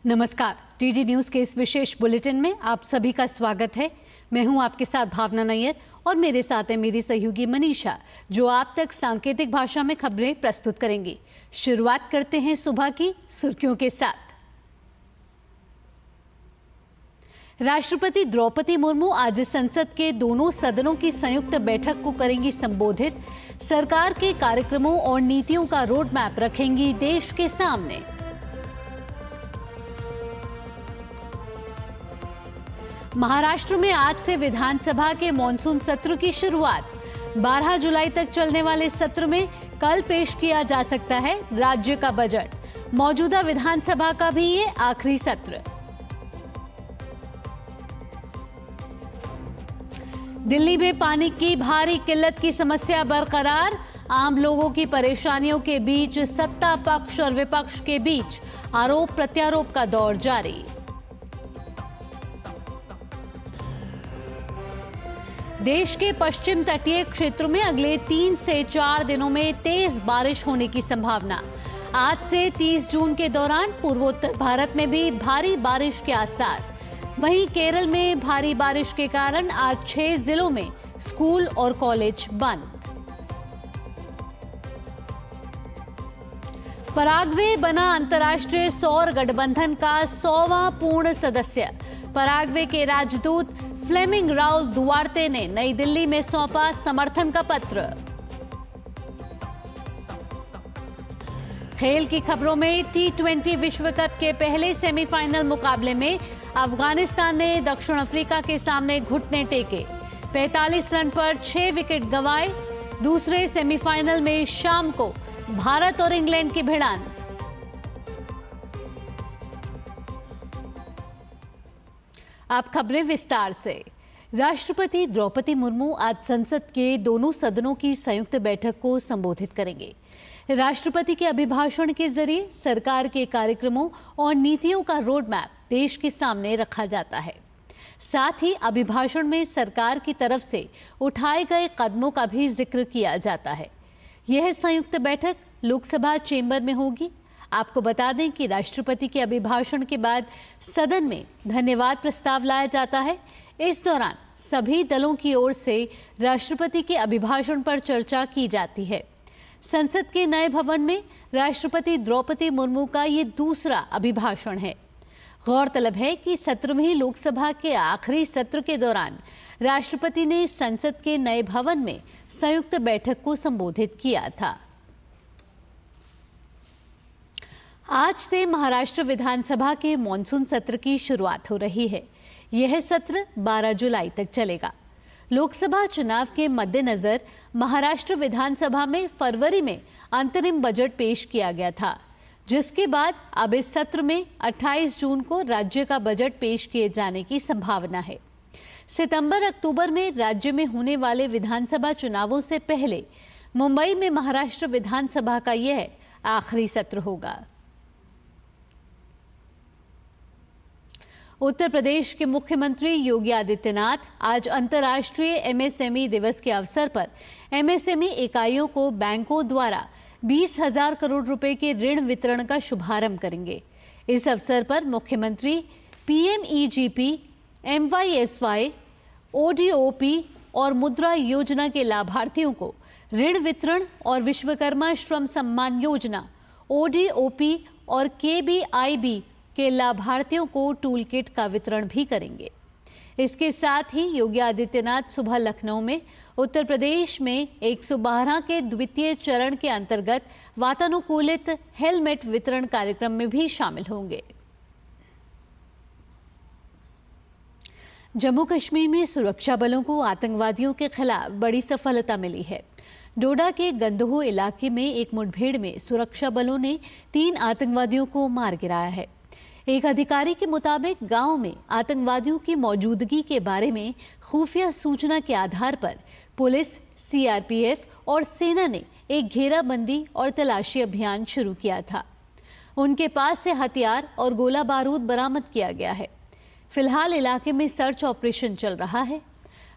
नमस्कार, TD news के इस विशेष बुलेटिन में आप सभी का स्वागत है। मैं हूं आपके साथ भावना नैयर और मेरे साथ है मेरी सहयोगी मनीषा, जो आप तक सांकेतिक भाषा में खबरें प्रस्तुत करेंगी। शुरुआत करते हैं सुबह की सुर्खियों के साथ। राष्ट्रपति द्रौपदी मुर्मू आज संसद के दोनों सदनों की संयुक्त बैठक को करेंगी संबोधित। सरकार के कार्यक्रमों और नीतियों का रोड मैप रखेंगी देश के सामने। महाराष्ट्र में आज से विधानसभा के मॉनसून सत्र की शुरुआत। 12 जुलाई तक चलने वाले सत्र में कल पेश किया जा सकता है राज्य का बजट। मौजूदा विधानसभा का भी ये आखिरी सत्र। दिल्ली में पानी की भारी किल्लत की समस्या बरकरार। आम लोगों की परेशानियों के बीच सत्ता पक्ष और विपक्ष के बीच आरोप प्रत्यारोप का दौर जारी। देश के पश्चिम तटीय क्षेत्रों में अगले 3 से 4 दिनों में तेज बारिश होने की संभावना। आज से 30 जून के दौरान पूर्वोत्तर भारत में भी भारी बारिश के आसार। वहीं केरल में भारी बारिश के कारण आज 6 जिलों में स्कूल और कॉलेज बंद। पराग्वे बना अंतर्राष्ट्रीय सौर गठबंधन का 100वां पूर्ण सदस्य। पराग्वे के राजदूत फ्लेमिंग राउल दुआर्ते ने नई दिल्ली में सौंपा समर्थन का पत्र। खेल की खबरों में T20 विश्व कप के पहले सेमीफाइनल मुकाबले में अफगानिस्तान ने दक्षिण अफ्रीका के सामने घुटने टेके। 45 रन पर 6 विकेट गंवाए। दूसरे सेमीफाइनल में शाम को भारत और इंग्लैंड की भिड़ंत। अब खबरें विस्तार से। राष्ट्रपति द्रौपदी मुर्मू आज संसद के दोनों सदनों की संयुक्त बैठक को संबोधित करेंगे। राष्ट्रपति के अभिभाषण के जरिए सरकार के कार्यक्रमों और नीतियों का रोड मैप देश के सामने रखा जाता है। साथ ही अभिभाषण में सरकार की तरफ से उठाए गए कदमों का भी जिक्र किया जाता है। यह संयुक्त बैठक लोकसभा चेंबर में होगी। आपको बता दें कि राष्ट्रपति के अभिभाषण के बाद सदन में धन्यवाद प्रस्ताव लाया जाता है। इस दौरान सभी दलों की ओर से राष्ट्रपति के अभिभाषण पर चर्चा की जाती है। संसद के नए भवन में राष्ट्रपति द्रौपदी मुर्मू का ये दूसरा अभिभाषण है। गौरतलब है कि 17वीं लोकसभा के आखिरी सत्र के दौरान राष्ट्रपति ने संसद के नए भवन में संयुक्त बैठक को संबोधित किया था। आज से महाराष्ट्र विधानसभा के मॉनसून सत्र की शुरुआत हो रही है। यह सत्र 12 जुलाई तक चलेगा। लोकसभा चुनाव के मद्देनजर महाराष्ट्र विधानसभा में फरवरी में अंतरिम बजट पेश किया गया था, जिसके बाद अब इस सत्र में 28 जून को राज्य का बजट पेश किए जाने की संभावना है। सितंबर-अक्टूबर में राज्य में होने वाले विधानसभा चुनावों से पहले मुंबई में महाराष्ट्र विधानसभा का यह आखिरी सत्र होगा। उत्तर प्रदेश के मुख्यमंत्री योगी आदित्यनाथ आज अंतर्राष्ट्रीय एमएसएमई दिवस के अवसर पर एमएसएमई इकाइयों को बैंकों द्वारा 20,000 करोड़ रुपए के ऋण वितरण का शुभारंभ करेंगे। इस अवसर पर मुख्यमंत्री पीएमईजीपी, एमवाईएसवाई, ओडीओपी और मुद्रा योजना के लाभार्थियों को ऋण वितरण और विश्वकर्मा श्रम सम्मान योजना, ओडीओपी और केबीआईबी के लाभार्थियों को टूल किट का वितरण भी करेंगे। इसके साथ ही योगी आदित्यनाथ सुबह लखनऊ में उत्तर प्रदेश में 112 के द्वितीय चरण के अंतर्गत वातानुकूलित हेलमेट वितरण कार्यक्रम में भी शामिल होंगे। जम्मू कश्मीर में सुरक्षा बलों को आतंकवादियों के खिलाफ बड़ी सफलता मिली है। डोडा के गंदोह इलाके में एक मुठभेड़ में सुरक्षा बलों ने 3 आतंकवादियों को मार गिराया है। एक अधिकारी के मुताबिक गांव में आतंकवादियों की मौजूदगी के बारे में खुफिया सूचना के आधार पर पुलिस, सीआरपीएफ और सेना ने एक घेराबंदी और तलाशी अभियान शुरू किया था। उनके पास से हथियार और गोला बारूद बरामद किया गया है। फिलहाल इलाके में सर्च ऑपरेशन चल रहा है।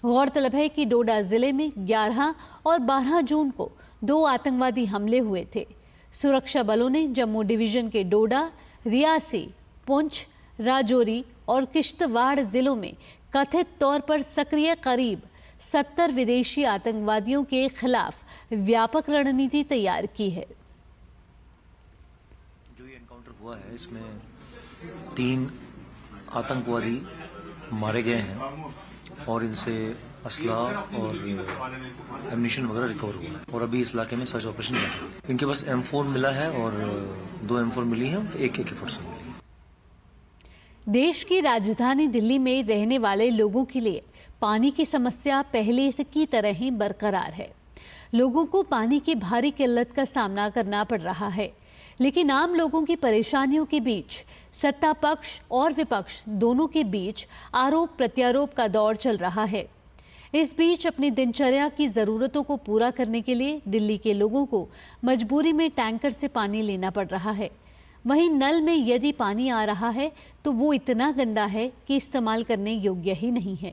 गौरतलब है कि डोडा जिले में 11 और 12 जून को 2 आतंकवादी हमले हुए थे। सुरक्षा बलों ने जम्मू डिवीजन के डोडा, रियासी, पुंछ, राजौरी और किश्तवाड़ जिलों में कथित तौर पर सक्रिय करीब 70 विदेशी आतंकवादियों के खिलाफ व्यापक रणनीति तैयार की है। जो ये एनकाउंटर हुआ है इसमें 3 आतंकवादी मारे गए हैं और इनसे असला और एम्यूनिशन वगैरह रिकवर हुआ है और अभी इस इलाके में सर्च ऑपरेशन चल रहा है। इनके पास M4 मिला है और 2 M4 मिली है, एक AK-47 मिली है। देश की राजधानी दिल्ली में रहने वाले लोगों के लिए पानी की समस्या पहले से की तरह ही बरकरार है। लोगों को पानी की भारी किल्लत का सामना करना पड़ रहा है, लेकिन आम लोगों की परेशानियों के बीच सत्ता पक्ष और विपक्ष दोनों के बीच आरोप प्रत्यारोप का दौर चल रहा है। इस बीच अपनी दिनचर्या की जरूरतों को पूरा करने के लिए दिल्ली के लोगों को मजबूरी में टैंकर से पानी लेना पड़ रहा है। वहीं नल में यदि पानी आ रहा है तो वो इतना गंदा है कि इस्तेमाल करने योग्य ही नहीं है।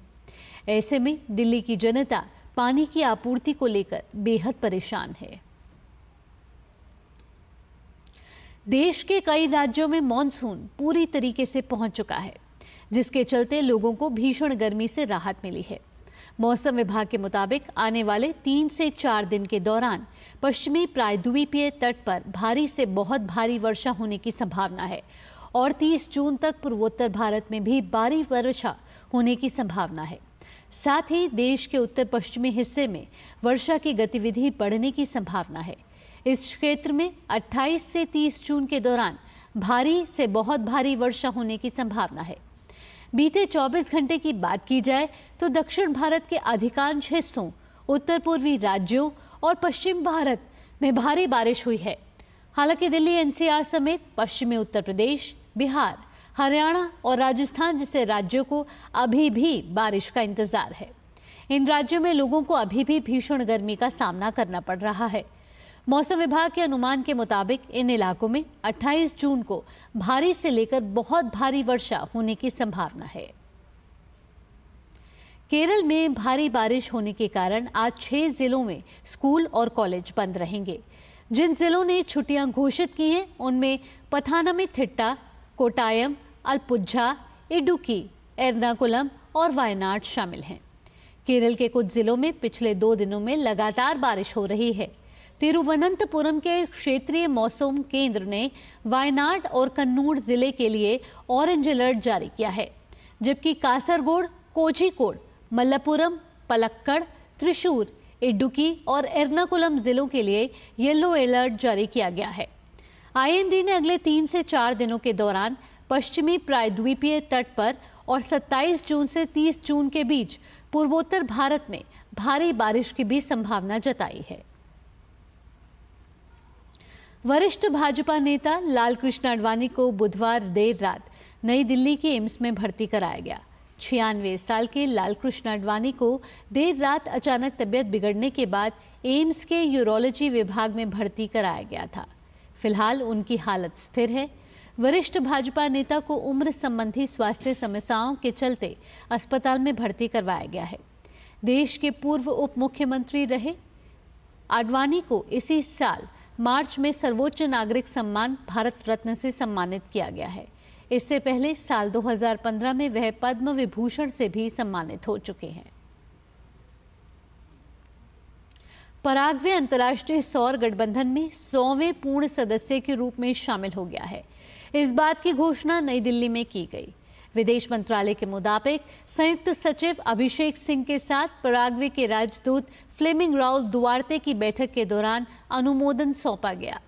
ऐसे में दिल्ली की जनता पानी की आपूर्ति को लेकर बेहद परेशान है। देश के कई राज्यों में मॉनसून पूरी तरीके से पहुंच चुका है, जिसके चलते लोगों को भीषण गर्मी से राहत मिली है। मौसम विभाग के मुताबिक आने वाले 3 से 4 दिन के दौरान पश्चिमी प्रायद्वीपीय तट पर भारी से बहुत भारी वर्षा होने की संभावना है और 30 जून तक पूर्वोत्तर भारत में भी भारी वर्षा होने की संभावना है। साथ ही देश के उत्तर पश्चिमी हिस्से में वर्षा की गतिविधि बढ़ने की संभावना है। इस क्षेत्र में 28 से 30 जून के दौरान भारी से बहुत भारी वर्षा होने की संभावना है। बीते 24 घंटे की बात की जाए तो दक्षिण भारत के अधिकांश हिस्सों, उत्तर पूर्वी राज्यों और पश्चिम भारत में भारी बारिश हुई है। हालांकि दिल्ली NCR समेत पश्चिमी उत्तर प्रदेश, बिहार, हरियाणा और राजस्थान जैसे राज्यों को अभी भी बारिश का इंतजार है। इन राज्यों में लोगों को अभी भी भीषण गर्मी का सामना करना पड़ रहा है। मौसम विभाग के अनुमान के मुताबिक इन इलाकों में 28 जून को भारी से लेकर बहुत भारी वर्षा होने की संभावना है। केरल में भारी बारिश होने के कारण आज 6 जिलों में स्कूल और कॉलेज बंद रहेंगे। जिन जिलों ने छुट्टियां घोषित की हैं उनमें पथानमथिट्टा, कोटायम, अलपुझा, इडुक्की, एर्नाकुलम और वायनाड शामिल हैं। केरल के कुछ जिलों में पिछले 2 दिनों में लगातार बारिश हो रही है। तिरुवनंतपुरम के क्षेत्रीय मौसम केंद्र ने वायनाड और कन्नूर जिले के लिए ऑरेंज अलर्ट जारी किया है, जबकि कासरगोड, कोझिकोड, मल्लपुरम, पलक्कड़, त्रिशूर, इडुक्की और एर्नाकुलम जिलों के लिए येलो अलर्ट जारी किया गया है। IMD ने अगले 3 से 4 दिनों के दौरान पश्चिमी प्रायद्वीपीय तट पर और 27 जून से 30 जून के बीच पूर्वोत्तर भारत में भारी बारिश की भी संभावना जताई है। वरिष्ठ भाजपा नेता लालकृष्ण आडवाणी को बुधवार देर रात नई दिल्ली के एम्स में भर्ती कराया गया। 96 साल के लालकृष्ण आडवाणी को देर रात अचानक तबीयत बिगड़ने के बाद एम्स के यूरोलॉजी विभाग में भर्ती कराया गया था। फिलहाल उनकी हालत स्थिर है। वरिष्ठ भाजपा नेता को उम्र संबंधी स्वास्थ्य समस्याओं के चलते अस्पताल में भर्ती करवाया गया है। देश के पूर्व उप मुख्यमंत्री रहे आडवाणी को इसी साल मार्च में सर्वोच्च नागरिक सम्मान भारत रत्न से सम्मानित किया गया है। इससे पहले साल 2015 में वह पद्म विभूषण से भी सम्मानित हो चुके हैं। पराग्वे अंतर्राष्ट्रीय सौर गठबंधन में 100वें पूर्ण सदस्य के रूप में शामिल हो गया है। इस बात की घोषणा नई दिल्ली में की गई। विदेश मंत्रालय के मुताबिक संयुक्त सचिव अभिषेक सिंह के साथ पराग्वे के राजदूत फ्लेमिंग राउल दुआर्ते की बैठक के दौरान अनुमोदन सौंपा गया।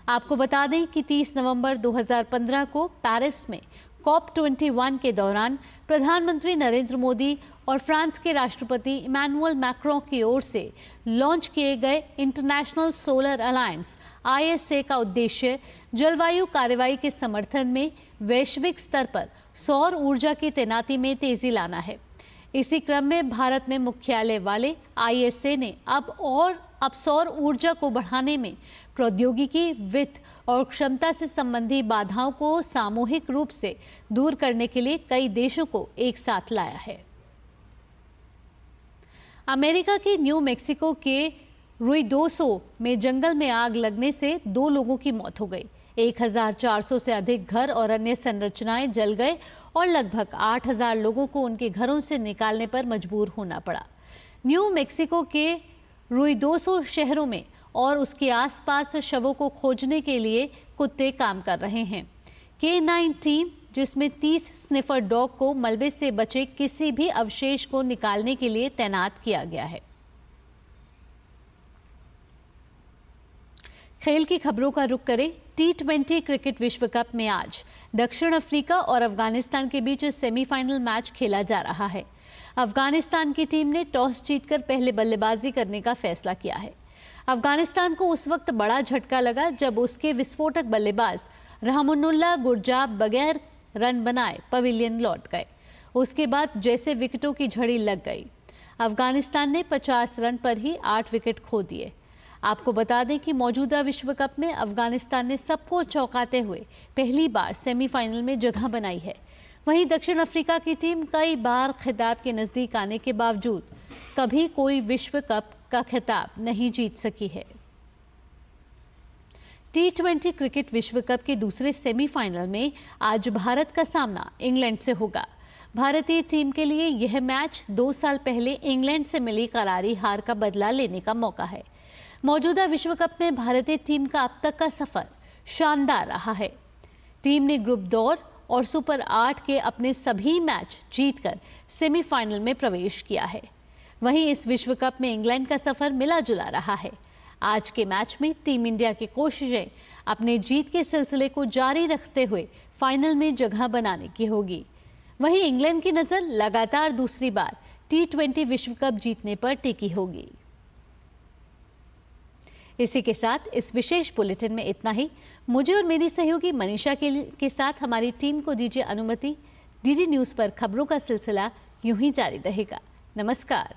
आपको बता दें कि 30 नवंबर 2015 को पेरिस में COP21 के दौरान प्रधानमंत्री नरेंद्र मोदी और फ्रांस के राष्ट्रपति इमैनुअल मैक्रों की ओर से लॉन्च किए गए इंटरनेशनल सोलर अलायंस ISA का उद्देश्य जलवायु कार्रवाई के समर्थन में वैश्विक स्तर पर सौर ऊर्जा की तैनाती में तेजी लाना है। इसी क्रम में भारत में मुख्यालय वाले ISA ने अब सौर ऊर्जा को बढ़ाने में प्रौद्योगिकी, वित्त और क्षमता से संबंधी बाधाओं को सामूहिक रूप से दूर करने के लिए कई देशों को एक साथ लाया है। अमेरिका के न्यू मैक्सिको के रुइदोसो में जंगल में आग लगने से 2 लोगों की मौत हो गई। 1400 से अधिक घर और अन्य संरचनाएं जल गए और लगभग 8000 लोगों को उनके घरों से निकालने पर मजबूर होना पड़ा। न्यू मैक्सिको के रुइदोसो शहरों में और उसके आसपास शवों को खोजने के लिए कुत्ते काम कर रहे हैं। K9 टीम, जिसमें 30 स्निफर डॉग को मलबे से बचे किसी भी अवशेष को निकालने के लिए तैनात किया गया है। खेल की खबरों का रुख करें। T20 क्रिकेट विश्व कप में आज दक्षिण अफ्रीका और अफगानिस्तान के बीच सेमीफाइनल मैच खेला जा रहा है। अफगानिस्तान की टीम ने टॉस जीतकर पहले बल्लेबाजी करने का फैसला किया है। अफगानिस्तान को उस वक्त बड़ा झटका लगा जब उसके विस्फोटक बल्लेबाज रहमानुल्लाह गुरजाब बगैर रन बनाए पवेलियन लौट गए। उसके बाद जैसे विकेटों की झड़ी लग गई। अफगानिस्तान ने 50 रन पर ही 8 विकेट खो दिए। आपको बता दें कि मौजूदा विश्व कप में अफगानिस्तान ने सबको चौंकाते हुए पहली बार सेमीफाइनल में जगह बनाई है। वहीं दक्षिण अफ्रीका की टीम कई बार खिताब के नजदीक आने के बावजूद कभी कोई विश्व कप का खिताब नहीं जीत सकी है। T20 क्रिकेट विश्व कप के दूसरे सेमीफाइनल में आज भारत का सामना इंग्लैंड से होगा। भारतीय टीम के लिए यह मैच 2 साल पहले इंग्लैंड से मिली करारी हार का बदला लेने का मौका है। मौजूदा विश्व कप में भारतीय टीम का अब तक का सफर शानदार रहा है। टीम ने ग्रुप दौर और सुपर 8 के अपने सभी मैच जीतकर सेमीफाइनल में प्रवेश किया है। वहीं इस विश्व कप में इंग्लैंड का सफर मिला जुला रहा है। आज के मैच में टीम इंडिया की कोशिशें अपने जीत के सिलसिले को जारी रखते हुए फाइनल में जगह बनाने की होगी। वहीं इंग्लैंड की नजर लगातार दूसरी बार T20 विश्व कप जीतने पर टिकी होगी। इसी के साथ इस विशेष बुलेटिन में इतना ही। मुझे और मेरी सहयोगी मनीषा के साथ हमारी टीम को दीजिए अनुमति। DD न्यूज़ पर खबरों का सिलसिला यूं ही जारी रहेगा। नमस्कार।